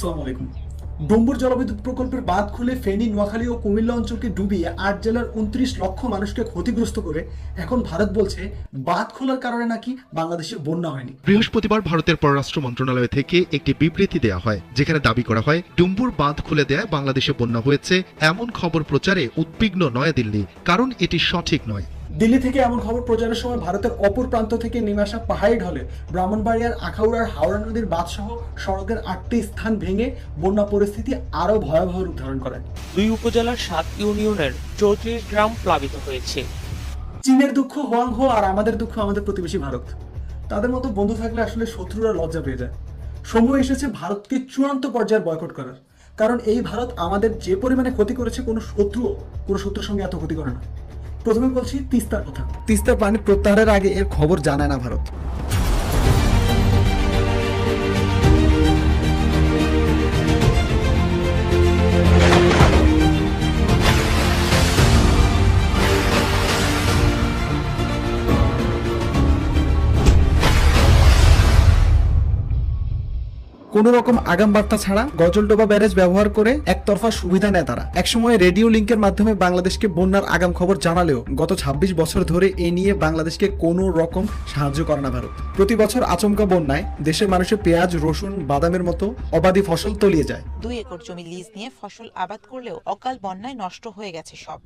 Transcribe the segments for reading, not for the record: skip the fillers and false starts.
আসসালামু আলাইকুম। ডুম্বুর জলবিদ্যুৎ প্রকল্পের বাঁধ খুলে ফেনী, নোয়াখালী ও কুমিল্লা অঞ্চলকে ডুবিয়ে ৮ জেলার ২৯ লক্ষ মানুষকে ক্ষতিগ্রস্ত করে এখন ভারত বলছে বাঁধ খোলার কারণে নাকি বাংলাদেশে বন্যা হয়নি। বৃহস্পতিবার ভারতের পররাষ্ট্র মন্ত্রণালয় থেকে একটি বিবৃতি দেওয়া হয়, যেখানে দাবি করা হয় ডুম্বুর বাঁধ খুলে দেয় বাংলাদেশে বন্যা হয়েছে এমন খবর প্রচারে উদ্বিগ্ন নয়াদিল্লি, কারণ এটি সঠিক নয়। দিল্লি থেকে এমন খবর প্রচারের সময় ভারতের অপর প্রান্ত থেকে নেমে আসা পাহাড়ি ঢলে ব্রাহ্মণবাড়িয়ার আখাউড়ার হাওড়া নদীর বাঁধসহ সড়কের ৮টি স্থান ভেঙে বন্যা পরিস্থিতি আরও ভয়াবহ রূপ ধারণ করে। দুই উপজেলার ৭ ইউনিয়নের ৩৪ গ্রাম প্লাবিত হয়েছে। চীনের দুঃখ হোয়াংহো আর আমাদের দুঃখ আমাদের প্রতিবেশী ভারত। তাদের মতো বন্ধু থাকলে আসলে শত্রুরা লজ্জা পেয়ে যায়। সময় এসেছে ভারতকে চূড়ান্ত পর্যায়ে বয়কট করার, কারণ এই ভারত আমাদের যে পরিমাণে ক্ষতি করেছে কোনো শত্রুর সঙ্গে এত ক্ষতি করে না। প্রথমে বলছি তিস্তার কথা। তিস্তার পানি প্রত্যাহারের আগে এর খবর জানায় না ভারত। কোন রকম আগাম বার্তা ছাড়া গজলডোবা ব্যারেজ ব্যবহার করে একতরফা সুবিধা নেয় তারা। একসময় রেডিও লিঙ্কের মাধ্যমে বাংলাদেশকে বন্যার আগাম খবর জানালেও গত ২৬ বছর ধরে এ নিয়ে বাংলাদেশকে কোনো রকম সাহায্য করে না ভারত। প্রতি বছর আচমকা বন্যায় দেশের মানুষের পেঁয়াজ, রসুন, বাদামের মতো অবাধি ফসল তলিয়ে যায়। ২ একর জমি লিজ নিয়ে ফসল আবাদ করলেও অকাল বন্যায় নষ্ট হয়ে গেছে সব।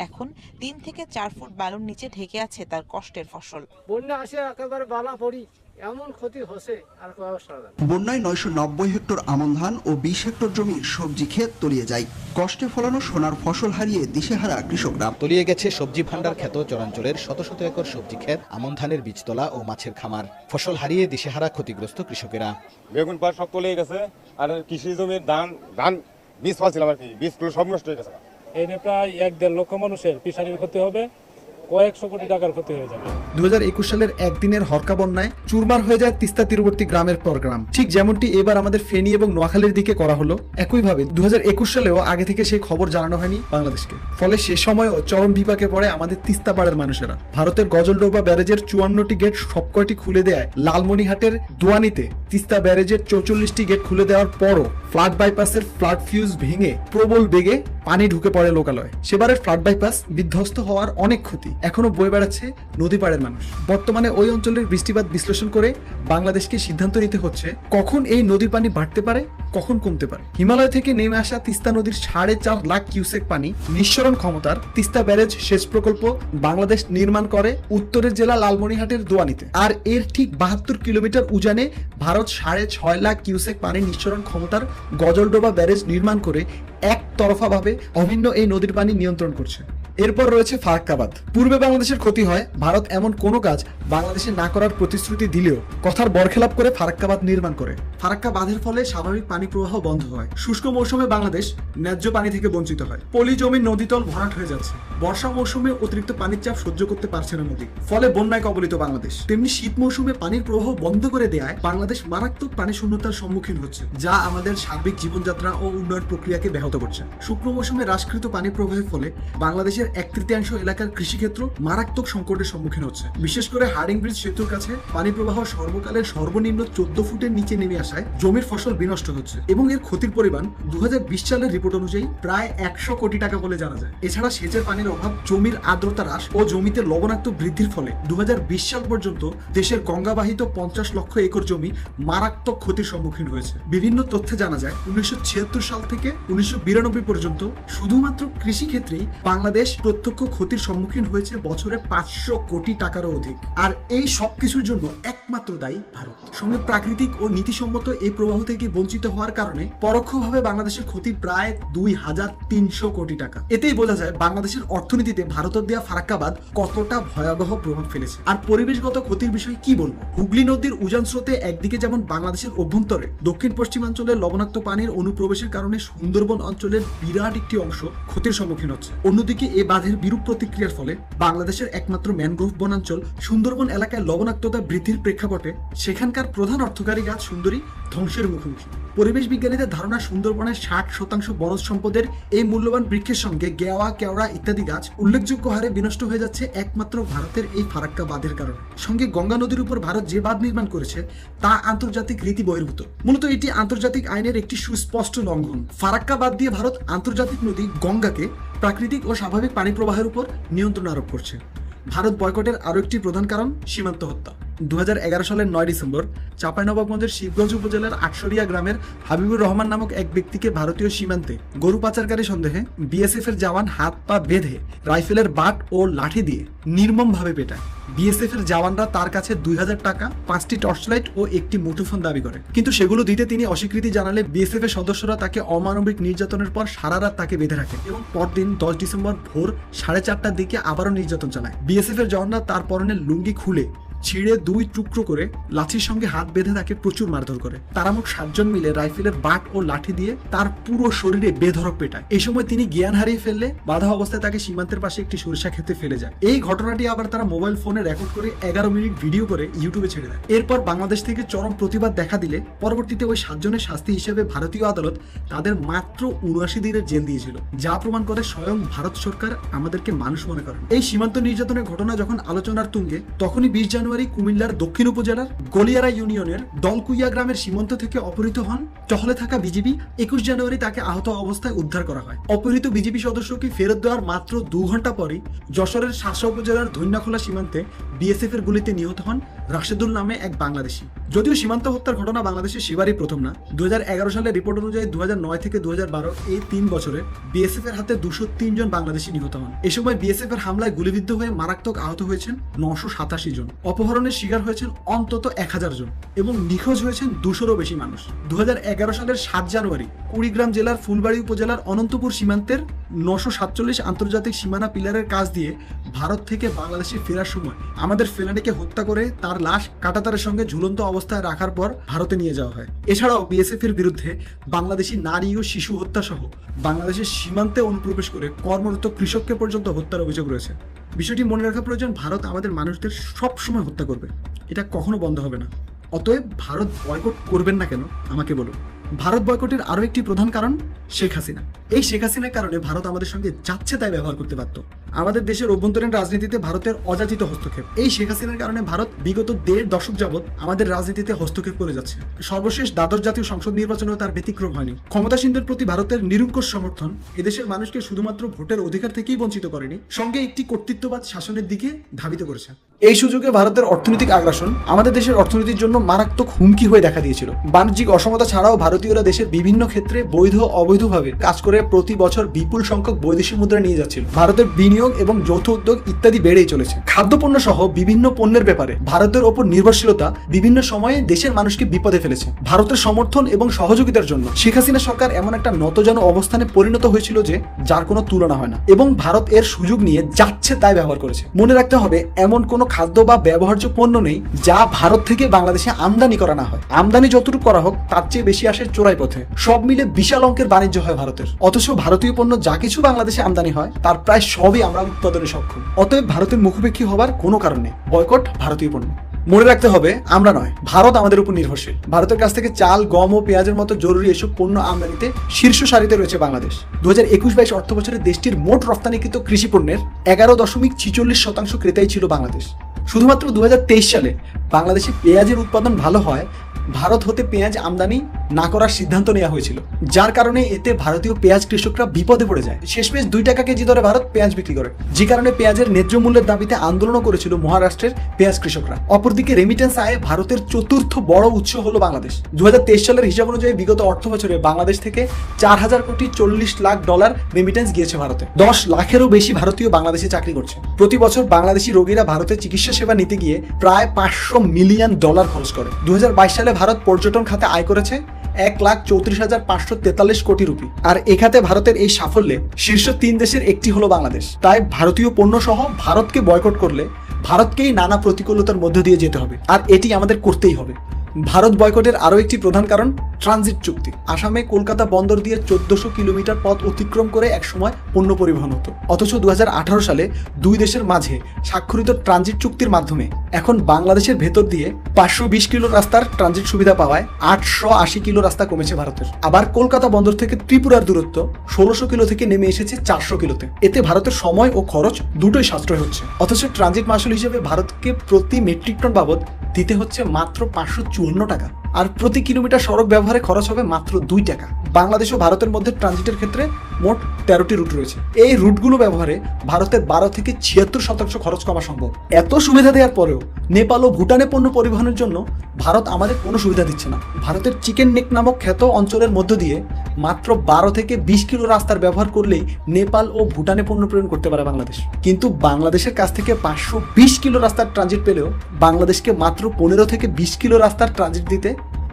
এখন ৩ থেকে ৪ ফুট বালুর নিচে ঢেকে আছে তার কষ্টের ফসল। বন্যা আসে একেবারে বালা পড়ি, এমন ক্ষতি হচ্ছে আর বন্যায় ৯৯০ হেক্টর আমন ধান ও ২০ হেক্টর জমির সবজি ক্ষেত তলিয়ে যায়। কষ্টে ফলানো সোনার ফসল হারিয়ে দিশেহারা কৃষকরা। তলিয়ে গেছে সবজি ভান্ডার খ্যাত চরাঞ্চলের শত শত একর সবজি ক্ষেত, আমন ধানের বীজতলা ও মাছের খামার। ফসল হারিয়ে দিশেহারা ক্ষতিগ্রস্ত কৃষকেরা। বেগুন পাট সব তলিয়ে গেছে, আর কৃষি জমির ধান বীজ ফলছিল আর কি, বীজগুলো সব নষ্ট হয়ে গেছে। এই প্রায় ১-১.৫ লক্ষ মানুষের ফিশারির ক্ষতি হবে, কয়েকশো কোটি টাকার ক্ষতি হয়ে যাবে। ২০২১ সালের একদিনের হরকা বন্যায় চুরমার হয়ে যায় তিস্তা তীরবর্তী গ্রামের পর গ্রাম। ঠিক যেমনটি এবার আমাদের ফেনী এবং নোয়াখালীর দিকে করা হলো, একইভাবে ২০২১ সালেও আগে থেকে সেই খবর জানানো হয়নি বাংলাদেশকে। ফলে সে সময়ও চরম বিপাকে পড়ে আমাদের তিস্তা পাড়ের মানুষেরা। ভারতের গজলডোবা ব্যারেজের ৫৪টি গেট সবকয়টি খুলে দেয় লালমনিরহাটের দোয়ানিতে তিস্তা ব্যারেজের ৪৪টি গেট খুলে দেওয়ার পরও ফ্লাড বাইপাসের ফ্লাড ফিউজ ভেঙে প্রবল বেগে পানি ঢুকে পড়ে লোকালয়ে। সেবারের ফ্লাড বাইপাস বিধ্বস্ত হওয়ার অনেক ক্ষতি এখনো বয়ে বেড়াচ্ছে নদী পাড়ের মানুষ। বর্তমানে ওই অঞ্চলের বৃষ্টিপাত বিশ্লেষণ করে বাংলাদেশকে সিদ্ধান্ত নিতে হচ্ছে কখন এই নদীর পানি বাড়তে পারে, কখন কমতে পারে। হিমালয় থেকে নেমে আসা তিস্তা নদীর ৪.৫ লাখ কিউসেক পানি নিঃসরণ ক্ষমতার তিস্তা ব্যারেজ সেচ প্রকল্প বাংলাদেশ নির্মাণ করে উত্তরের জেলা লালমনিরহাটের দোয়ানিতে। আর এর ঠিক ৭২ কিলোমিটার উজানে ভারত ৬.৫ লাখ কিউসেক পানি নিঃসরণ ক্ষমতার গজলডোবা ব্যারেজ নির্মাণ করে একতরফাভাবে অভিন্ন এই নদীর পানি নিয়ন্ত্রণ করছে। এরপর রয়েছে ফারাক্কাবাদ। পূর্বে বাংলাদেশের ক্ষতি হয়, ভারত এমন কোনো কাজ বাংলাদেশে না করার প্রতিশ্রুতি দিলেও কথার বরখেলাপ করে ফারাক্কাবাদ নির্মাণ করে। ফারাক্কা বাঁধের ফলে স্বাভাবিক পানি প্রবাহ বন্ধ হয়। শুষ্ক মৌসুমে বাংলাদেশ ন্যায্য পানি থেকে বঞ্চিত হয়। পলি জমির নদীতল ভরাট হয়ে যাচ্ছে। বর্ষা মৌসুমে অতিরিক্ত পানির চাপ সহ্য করতে পারছে না নদী, ফলে বন্যায় কবলিত বাংলাদেশ। তেমনি শীত মৌসুমে পানির প্রবাহ বন্ধ করে দেয়ায় বাংলাদেশ মারাত্মক পানি শূন্যতার সম্মুখীন হচ্ছে, যা আমাদের সার্বিক জীবনযাত্রা ও উন্নয়ন প্রক্রিয়াকে ব্যাহত করছে। শুকনো মৌসুমে হ্রাসকৃত পানি প্রবাহের ফলে বাংলাদেশের ১/৩ এলাকার কৃষিক্ষেত্র মারাত্মক সংকটের সম্মুখীন হচ্ছে। বিশেষ করে হার্ডিং ব্রিজ সেতুর কাছে পানি প্রবাহ সর্বকালের সর্বনিম্ন ১৪ ফুটের নিচে নেমে আসায় জমির ফসল বিনষ্ট হচ্ছে এবং এর ক্ষতির পরিমাণ ২০২০ সালের রিপোর্ট অনুযায়ী প্রায় ১০০ কোটি টাকা বলে জানা যায়। এছাড়া সেচের পানির অভাব, জমির আর্দ্রতা হ্রাস ও জমিতে লবণাক্ত বৃদ্ধির ফলে ২০২০ সাল পর্যন্ত দেশের গঙ্গাবাহিত ৫০ লক্ষ একর জমি মারাত্মক ক্ষতির সম্মুখীন হয়েছে। বিভিন্ন তথ্যে জানা যায় ১৯৭৬ সাল থেকে ১৯৯২ পর্যন্ত শুধুমাত্র কৃষি ক্ষেত্রেই বাংলাদেশ প্রত্যক্ষ ক্ষতির সম্মুখীন হয়েছে বছরে ৫০০ কোটি টাকারও অধিক। আর এই সব কিছুর জন্য একমাত্র দায়ী ভারত। সঙ্গে প্রাকৃতিক ও নীতিসম্মত এই প্রবাহ থেকে বঞ্চিত হওয়ার কারণে পরোক্ষভাবে বাংলাদেশের ক্ষতি প্রায় ২৩০০ কোটি টাকা। এতেই বোঝা যায় বাংলাদেশের অর্থনীতিতে ভারতের দেয়া ফারাক্কাবাদ কতটা ভয়াবহ প্রভাব ফেলেছে। আর পরিবেশগত ক্ষতির বিষয়ে কি বলবো? হুগলি নদীর উজান স্রোতে একদিকে যেমন বাংলাদেশের অভ্যন্তরে দক্ষিণ পশ্চিমাঞ্চলের লবণাক্ত পানির অনুপ্রবেশের কারণে সুন্দরবন অঞ্চলের বিরাট একটি অংশ ক্ষতির সম্মুখীন হচ্ছে, অন্যদিকে এ বাঁধের বিরূপ প্রতিক্রিয়ার ফলে বাংলাদেশের একমাত্র ম্যানগ্রোভ বনাঞ্চল সুন্দরবন এলাকায় লবণাক্ততা বৃদ্ধির প্রেক্ষাপটে সেখানকার প্রধান অর্থকারী গাছ সুন্দরী ধ্বংসের মুখোমুখি। পরিবেশ বিজ্ঞানীদের ধারণা সুন্দরবনের 60% বনজ সম্পদের এই মূল্যবান বৃক্ষের সঙ্গে গেওয়া, কেওড়া ইত্যাদি গাছ উল্লেখযোগ্য হারে বিনষ্ট হয়ে যাচ্ছে একমাত্র ভারতের এই ফারাক্কা বাঁধের কারণে। সঙ্গে গঙ্গা নদীর উপর ভারত যে বাঁধ নির্মাণ করেছে তা আন্তর্জাতিক রীতি বহির্ভূত। মূলত এটি আন্তর্জাতিক আইনের একটি সুস্পষ্ট লঙ্ঘন। ফারাক্কা বাঁধ দিয়ে ভারত আন্তর্জাতিক নদী গঙ্গাকে প্রাকৃতিক ও স্বাভাবিক পানি প্রবাহের উপর নিয়ন্ত্রণ আরোপ করছে। ভারত বয়কটের আরও একটি প্রধান কারণ সীমান্ত হত্যা। 2011 সালের 9 ডিসেম্বর চাঁপাইনবাবগঞ্জের শিবগঞ্জ উপজেলার আটশরিয়া গ্রামের হাবিবুর রহমান নামক এক ব্যক্তিকে ভারতীয় সীমান্তে গরু পাচারকারী সন্দেহে বিএসএফ এর জওয়ান হাত পা বেঁধে রাইফেলের বাট ও লাঠি দিয়ে নির্মমভাবে পেটায়। বিএসএফ এর জওয়ানরা তার কাছে 2000 টাকা, 5টি টর্চলাইট ও একটি মুঠোফোন দাবি করে, কিন্তু সেগুলো দিতে তিনি অস্বীকৃতি জানালে বিএসএফ এর সদস্যরা তাকে অমানবিক নির্যাতনের পর সারা রাত তাকে বেঁধে রাখে এবং পরদিন 10 ডিসেম্বর ভোর 4:30টার দিকে আবারও নির্যাতন চালায়। বিএসএফ এর জওয়ানরা তার পরনের লুঙ্গি খুলে ছিঁড়ে 2 টুকরো করে লাঠির সঙ্গে হাত বেঁধে তাকে প্রচুর মারধর করে। তারা মোট 7 জন মিলে রাইফেলের বাট ও লাঠি দিয়ে তার পুরো শরীরে বেধড়ক পেটায়। এই সময় তিনি জ্ঞান হারিয়ে ফেললে বাধা অবস্থায় তাকে সীমান্তের পাশে একটি সরিষা ক্ষেতে ফেলে যায়। এই ঘটনাটি আবার তারা মোবাইল ফোনে রেকর্ড করে 11 মিনিট ভিডিও করে ইউটিউবে ছেড়ে দেয়। এরপর বাংলাদেশ থেকে চরম প্রতিবাদ দেখা দিলে পরবর্তীতে ওই 7 জনের শাস্তি হিসেবে ভারতীয় আদালত তাদের মাত্র 79 দিনের জেল দিয়েছিল, যা প্রমাণ করে স্বয়ং ভারত সরকার আমাদেরকে মানুষ মনে করেন। এই সীমান্ত নির্যাতনের ঘটনা যখন আলোচনার তুঙ্গে, তখনই 20 জানুয়ারি কুমিল্লার দক্ষিণ উপজেলার গলিয়ারা ইউনিয়নের দলকুইয়া গ্রামের সীমান্ত থেকে অপহৃত হন টহলে থাকা বিজিবি। 21 জানুয়ারি তাকে আহত অবস্থায় উদ্ধার করা হয়। অপহৃত বিজিবি সদস্যকে ফেরত দেওয়ার মাত্র 2 ঘন্টা পরই যশোরের শাসা উপজেলার ধৈন্যাখোলা সীমান্তে বিএসএফ এর গুলিতে নিহত হন রাশেদুল নামে এক বাংলাদেশি। যদিও সীমান্ত হত্যার ঘটনা বাংলাদেশের সেবারই প্রথম না। 2011 সালের রিপোর্ট অনুযায়ী 2009 থেকে 2012 এই 3 বছরে বিএসএফ এর হাতে 203 জন বাংলাদেশি নিহত হন। এ সময় বিএসএফ এর হামলায় গুলিবিদ্ধ হয়ে মারাত্মক আহত হয়েছেন 987 জন, অপহরণের শিকার হয়েছেন অন্তত 1000 জন এবং নিখোঁজ হয়েছেন 200-রও বেশি মানুষ। 2011 সালের 7 জানুয়ারি কুড়িগ্রাম জেলার ফুলবাড়ি উপজেলার অনন্তপুর সীমান্তের 947 আন্তর্জাতিক সীমানা পিলারের কাজ দিয়ে ভারত থেকে বাংলাদেশে ফেরার সময় আমাদের ফেলানিকে হত্যা করে তার লাশ কাঁটাতারের সঙ্গে ঝুলন্ত অবস্থায় রাখার পর ভারতে নিয়ে যাওয়া হয়। এছাড়াও বিএসএফ এর বিরুদ্ধে বাংলাদেশি নারী ও শিশু হত্যা সহ বাংলাদেশের সীমান্তে অনুপ্রবেশ করে কর্মরত কৃষককে পর্যন্ত হত্যার অভিযোগ রয়েছে। বিষয়টি মনে রাখা প্রয়োজন, ভারত আমাদের মানুষদের সব সময় হত্যা করবে, এটা কখনো বন্ধ হবে না। অতএব ভারত বয়কট করবেন না কেন আমাকে বলুন। ভারত বয়কটের আরো একটি প্রধান কারণ শেখ হাসিনা। এই শেখ হাসিনার কারণে ভারত আমাদের সঙ্গে যাচ্ছে তাই ব্যবহার করতে পারত। আমাদের দেশের অভ্যন্তরীণ রাজনীতিতে ভারতের অযাচিত হস্তক্ষেপ। এই শেখ হাসিনার কারণে ভারত বিগত 1.5 দশক যাবৎ আমাদের রাজনীতিতে হস্তক্ষেপ করে যাচ্ছে। সর্বশেষ দ্বাদশ জাতীয় সংসদ নির্বাচনেও তার ব্যতিক্রম হয়নি। ক্ষমতাসীনদের প্রতি ভারতের নিরঙ্কুশ সমর্থন এদেশের মানুষকে শুধুমাত্র ভোটের অধিকার থেকেই বঞ্চিত করেনি, সঙ্গে একটি কর্তৃত্ববাদ শাসনের দিকে ধাবিত করেছে। এই সুযোগে ভারতের অর্থনৈতিক আগ্রাসন আমাদের দেশের অর্থনীতির জন্য মারাত্মক হুমকি হয়ে দেখা দিয়েছিল। বাণিজ্যিক অসমতা ছাড়াও ভারতীয়রা দেশের বিভিন্ন ক্ষেত্রে বৈধ অবৈধভাবে কাজ করে প্রতি বছর বিপুল সংখ্যক বৈদেশিক মুদ্রা নিয়ে যাচ্ছিল। ভারতের বিনিয়োগ এবং যৌথ উদ্যোগ ইত্যাদি বেড়েই চলেছে। খাদ্যপণ্য সহ বিভিন্ন পণ্যের ব্যাপারে ভারতের ওপর নির্ভরশীলতা বিভিন্ন সময়ে দেশের মানুষকে বিপদে ফেলেছে। ভারতের সমর্থন এবং সহযোগিতার জন্য শেখ হাসিনা সরকার এমন একটা নতজানু অবস্থানে পরিণত হয়েছিল যে যার কোনো তুলনা হয় না, এবং ভারত এর সুযোগ নিয়ে যাচ্ছে তাই ব্যবহার করেছে। মনে রাখতে হবে, এমন কোনো খাদ্য বা ব্যবহার্য পণ্য নেই যা ভারত থেকে বাংলাদেশে আমদানি করা না হয়। আমদানি যতটুকু করা হোক তার চেয়ে বেশি আসে চোরাই পথে। সব মিলে বিশাল অঙ্কের বাণিজ্য হয় ভারতের। অথচ ভারতীয় পণ্য যা কিছু বাংলাদেশে আমদানি হয় তার প্রায় সবই আমরা উৎপাদনে সক্ষম। অতএব ভারতের মুখোমুখি হবার কোনো কারণ নেই। বয়কট ভারতীয় পণ্য। মনে রাখতে হবে, আমরা নয়, ভারত আমাদের উপর নির্ভরশীল। ভারতের কাছ থেকে চাল, গম ও পেঁয়াজের মতো জরুরি এসব পণ্য আমদানিতে শীর্ষ সারিতে রয়েছে বাংলাদেশ। 2021-22 অর্থ বছরে দেশটির মোট রপ্তানিকৃত কৃষি পণ্যের 11.46% ক্রেতাই ছিল বাংলাদেশ। শুধুমাত্র 2023 সালে বাংলাদেশে পেঁয়াজের উৎপাদন ভালো হয় ভারত হতে পেঁয়াজ আমদানি না করার সিদ্ধান্ত নেওয়া হয়েছিল, যার কারণে এতে ভারতীয় পেঁয়াজ কৃষকরা বিপদে পড়ে যায়। শেষমেশ 2 টাকা কেজি দরে ভারত পেঁয়াজ বিক্রি করে, যে কারণে পেঁয়াজের ন্যায্য মূল্যের দাবিতে আন্দোলনও করেছিল মহারাষ্ট্রের পেঁয়াজ কৃষকরা। অপরদিকে রেমিটেন্স আয়ে ভারতের 4র্থ বড় উৎস হলো বাংলাদেশ। 2023 সালের হিসাব অনুযায়ী বিগত অর্থ বছরে বাংলাদেশ থেকে $4,040 রেমিটেন্স গিয়েছে ভারতে। 10 লাখেরও বেশি ভারতীয় বাংলাদেশে চাকরি করছে। প্রতি বছর বাংলাদেশি রোগীরা ভারতে চিকিৎসা সেবা নিতে গিয়ে প্রায় $500 মিলিয়ন খরচ করে। 2022 সালে ভারত পর্যটন খাতে আয় করেছে 1,34,543 কোটি রুপি। আর এ খাতে ভারতের এই সাফল্যে শীর্ষ 3 দেশের একটি হলো বাংলাদেশ। তাই ভারতীয় পণ্য সহ ভারতকে বয়কট করলে ভারতকেই নানা প্রতিকূলতার মধ্য দিয়ে যেতে হবে, আর এটি আমাদের করতেই হবে। ভারত বয়কটের আরও একটি প্রধান কারণ ট্রানজিট চুক্তি। আসামে কলকাতা বন্দর দিয়ে 1400 কিলোমিটার পথ অতিক্রম করে একসময় পণ্য পরিবহন হতো, অথচ 2018 সালে দুই দেশের মাঝে স্বাক্ষরিত ট্রানজিট চুক্তির মাধ্যমে এখন বাংলাদেশের ভেতর দিয়ে 520 কিলো রাস্তার ট্রানজিট সুবিধা পাওয়ায় 880 কিলো রাস্তা কমেছে ভারতের। আবার কলকাতা বন্দর থেকে ত্রিপুরার দূরত্ব 1600 কিলো থেকে নেমে এসেছে 400 কিলোতে। এতে ভারতের সময় ও খরচ দুটোই সাশ্রয় হচ্ছে, অথচ ট্রানজিট মাসুল হিসেবে ভারতকে প্রতি মেট্রিক টন বাবদ দিতে হচ্ছে মাত্র 554 টাকা, আর প্রতি কিলোমিটার সড়ক ব্যবহারে খরচ হবে মাত্র 2 টাকা। বাংলাদেশ ও ভারতের মধ্যে ট্রানজিটের ক্ষেত্রে মোট 13টি রুট রয়েছে। এই রুটগুলো ব্যবহারে ভারতের 12 থেকে 76% খরচ কমা সম্ভব। এত সুবিধা দেওয়ার পরেও নেপাল ও ভুটানে পণ্য পরিবহনের জন্য ভারত আমাদের কোনো সুবিধা দিচ্ছে না। ভারতের চিকেন নেক নামক খ্যাত অঞ্চলের মধ্য দিয়ে মাত্র 12 থেকে 20 কিলো রাস্তার ব্যবহার করলেই নেপাল ও ভুটানে পণ্য প্রেরণ করতে পারে বাংলাদেশ। কিন্তু বাংলাদেশের কাছ থেকে 520 কিলো রাস্তার ট্রানজিট পেলেও বাংলাদেশকে মাত্র 15 থেকে 20 কিলো রাস্তার ট্রানজিট দিতে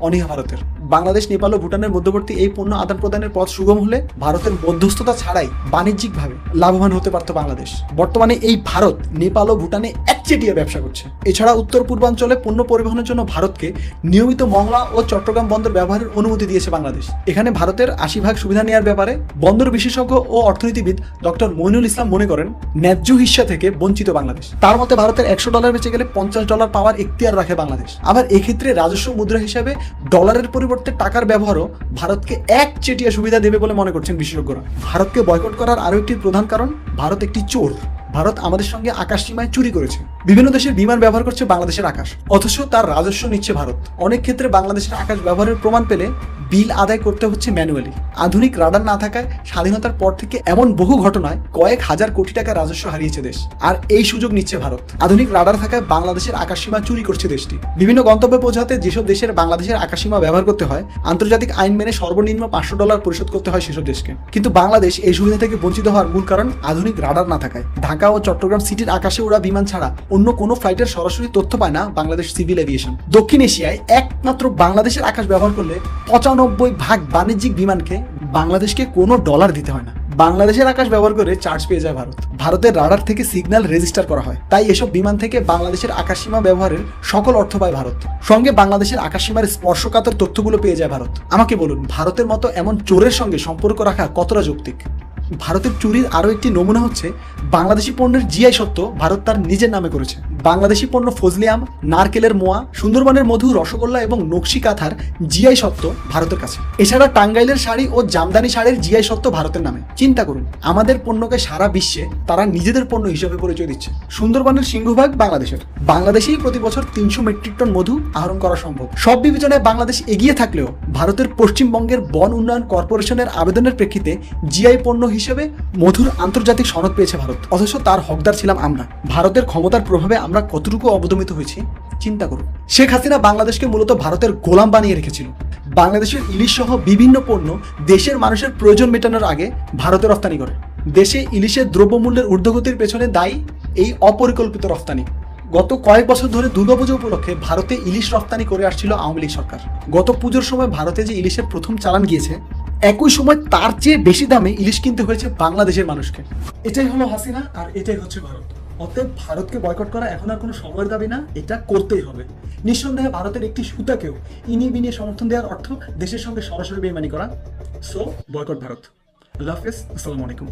অনীহা ভারতের। বাংলাদেশ, নেপাল ও ভুটানের মধ্যবর্তী এই পণ্য আদান প্রদানের পথ সুগম হলে ভারতের মধ্যস্থতা ছাড়াই বাণিজ্যিকভাবে লাভবান হতে পারত বাংলাদেশ। বর্তমানে এই ভারত নেপাল ও ভুটানে একচেটিয়া ব্যবসা করছে। এছাড়া উত্তর পূর্বাঞ্চলে পণ্য পরিবহনের জন্য ভারতকে নিয়মিত মংলা ও চট্টগ্রাম বন্দর ব্যবহারের অনুমতি দিয়েছে বাংলাদেশ। এখানে ভারতের 80% সুবিধা নেওয়ার ব্যাপারে বন্দর বিশেষজ্ঞ ও অর্থনীতিবিদ ডক্টর মইনুল ইসলাম মনে করেন ন্যায্য হিস্সা থেকে বঞ্চিত বাংলাদেশ। তার মতে ভারতের $100 বেচে গেলে $50 পাওয়ার এখতিয়ার রাখে বাংলাদেশ। আবার এক্ষেত্রে রাজস্ব মুদ্রা হিসাবে ডলারের পরিবর্তে টাকার ব্যবহারও ভারতকে একচেটিয়া সুবিধা দেবে বলে মনে করছেন বিশেষজ্ঞরা। ভারতকে বয়কট করার আরও একটি প্রধান কারণ, ভারত একটি চোর। ভারত আমাদের সঙ্গে আকাশ সীমায় চুরি করেছে, বিভিন্ন দেশের বিমান ব্যবহার করছে বাংলাদেশের আকাশ, অথচ তার রাজস্ব নিচ্ছে ভারত। অনেক ক্ষেত্রে বাংলাদেশের আকাশ ব্যবহারের প্রমাণ পেলে বিল আদায় করতে হচ্ছে ম্যানুয়ালি। আধুনিক রাডার না থাকায় স্বাধীনতার পর থেকে এমন বহু ঘটনায় কয়েক হাজার কোটি টাকা রাজস্ব হারিয়েছে দেশ, আর এই সুযোগ নিচ্ছে ভারত। আধুনিক রাডার থাকায় বাংলাদেশের আকাশসীমা চুরি করছে দেশটি। বিভিন্ন গন্তব্যে পৌঁছাতে যেসব দেশের বাংলাদেশের আকাশসীমা ব্যবহার করতে হয়, আন্তর্জাতিক আইন মেনে সর্বনিম্ন $500 পরিশোধ করতে হয় সেসব দেশকে। কিন্তু বাংলাদেশ এই সুবিধা থেকে বঞ্চিত হওয়ার মূল কারণ আধুনিক রাডার না থাকায়। ঢাকা ও চট্টগ্রাম সিটির আকাশে ওড়া বিমান ছাড়া অন্য কোনো ফ্লাইটের সরাসরি তথ্য পায় না বাংলাদেশ সিভিল এভিয়েশন। দক্ষিণ এশিয়ায় একমাত্র বাংলাদেশের আকাশ ব্যবহার করলে 95% বাণিজ্যিক বিমানকে বাংলাদেশকে কোনো ডলার দিতে হয় না। বাংলাদেশের আকাশ ব্যবহার করে চার্জ পেয়ে যায় ভারত। ভারতের রাডার থেকে সিগন্যাল রেজিস্টার করা হয়, তাই এসব বিমান থেকে বাংলাদেশের আকাশসীমা ব্যবহারের সকল অর্থ পায় ভারত। সঙ্গে বাংলাদেশের আকাশসীমার স্পর্শকাতর তথ্যগুলো পেয়ে যায় ভারত। আমাকে বলুন, ভারতের মতো এমন চোরের সঙ্গে সম্পর্ক রাখা কতটা যৌক্তিক? ভারতের চুরির আরও একটি নমুনা হচ্ছে বাংলাদেশি পণ্যের জিআই সত্ত্ব ভারত তার নিজের নামে করেছে। বাংলাদেশি পণ্য ফজলি আম, নারকেলের মোয়া, সুন্দরবনের মধু, রসগোল্লা এবং নকশি কাঁথার জিআই সত্ত্ব ভারতের কাছে। এছাড়া টাঙ্গাইলের শাড়ি ও জামদানি শাড়ির জিআই সত্ত্ব ভারতের নামে। চিন্তা করুন, আমাদের পণ্যকে সারা বিশ্বে তারা নিজেদের পণ্য হিসেবে পরিচয় দিচ্ছে। সুন্দরবনের সিংহভাগ বাংলাদেশের। বাংলাদেশেই প্রতি বছর 300 মেট্রিক টন মধু আহরণ করা সম্ভব। সব বিবেচনায় বাংলাদেশ এগিয়ে থাকলেও ভারতের পশ্চিমবঙ্গের বন উন্নয়ন কর্পোরেশনের আবেদনের প্রেক্ষিতে জিআই পণ্য হিসেবে মধুর আন্তর্জাতিক সনদ পেয়েছে ভারত, অথচ তার হকদার ছিলাম আমরা। ভারতের ক্ষমতার প্রভাবে আমরা কতটুকু অবদমিত হয়েছি চিন্তা করুন। শেখ হাসিনা বাংলাদেশকে মূলত ভারতের গোলাম বানিয়ে রেখেছিল। বাংলাদেশের ইলিশ সহ বিভিন্ন পণ্য দেশের মানুষের প্রয়োজন মেটানোর আগে ভারতে রপ্তানি করে। দেশে ইলিশের দ্রব্যমূল্যের ঊর্ধ্বগতির পেছনে দায়ী এই অপরিকল্পিত রপ্তানি। গত কয়েক বছর ধরে দুর্গাপুজো উপলক্ষে ভারতে ইলিশ রপ্তানি করে আসছিল আওয়ামী লীগ সরকার। গত পুজোর সময় ভারতে যে ইলিশের প্রথম চালান গিয়েছে, একই সময় তার চেয়ে বেশি দামে ইলিশ কিনতে হয়েছে বাংলাদেশের মানুষকে। এটাই হলো হাসিনা, আর এটাই হচ্ছে ভারত। অতএব ভারতকে বয়কট করা এখন আর কোনো সময়ের দাবি না, এটা করতেই হবে। নিঃসন্দেহে ভারতের একটি সুতাকেও ইনিয়ে বিনিয়ে সমর্থন দেওয়ার অর্থ দেশের সঙ্গে সরাসরি বেইমানি করা। So boycott Bharat. আল্লাহ হাফেজ, আসসালামু আলাইকুম।